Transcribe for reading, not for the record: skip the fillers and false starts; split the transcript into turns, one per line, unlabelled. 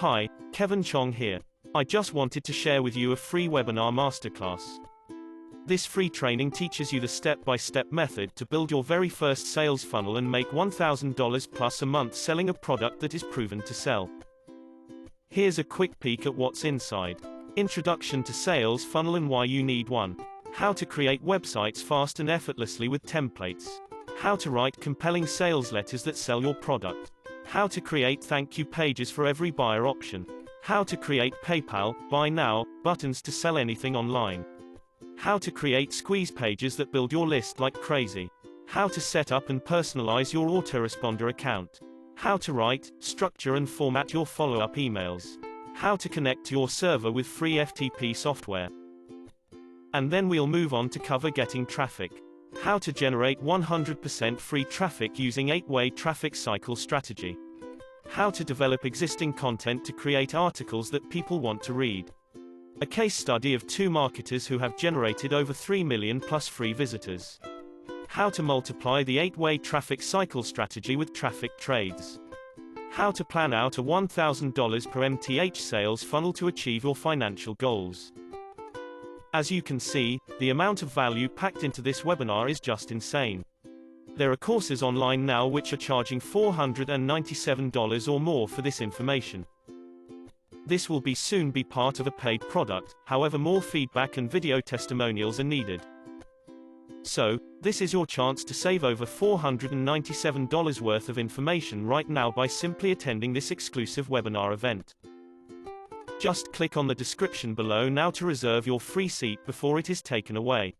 Hi, Kevin Chong here. I just wanted to share with you a free webinar masterclass. This free training teaches you the step-by-step method to build your very first sales funnel and make $1,000 plus a month selling a product that is proven to sell. Here's a quick peek at what's inside. Introduction to Sales Funnel and why you need one. How to create websites fast and effortlessly with templates. How to write compelling sales letters that sell your product. How to create thank you pages for every buyer option. How to create PayPal, Buy Now, buttons to sell anything online. How to create squeeze pages that build your list like crazy. How to set up and personalize your autoresponder account. How to write, structure and format your follow-up emails. How to connect to your server with free FTP software. And then we'll move on to cover getting traffic. How to generate 100% free traffic using 8-way traffic cycle strategy. How to develop existing content to create articles that people want to read. A case study of 2 marketers who have generated over 3 million plus free visitors. How to multiply the 8-way traffic cycle strategy with traffic trades. How to plan out a $1,000 per MTH sales funnel to achieve your financial goals. As you can see, the amount of value packed into this webinar is just insane. There are courses online now which are charging $497 or more for this information. This will soon be part of a paid product, however more feedback and video testimonials are needed. So, this is your chance to save over $497 worth of information right now by simply attending this exclusive webinar event. Just click on the description below now to reserve your free seat before it is taken away.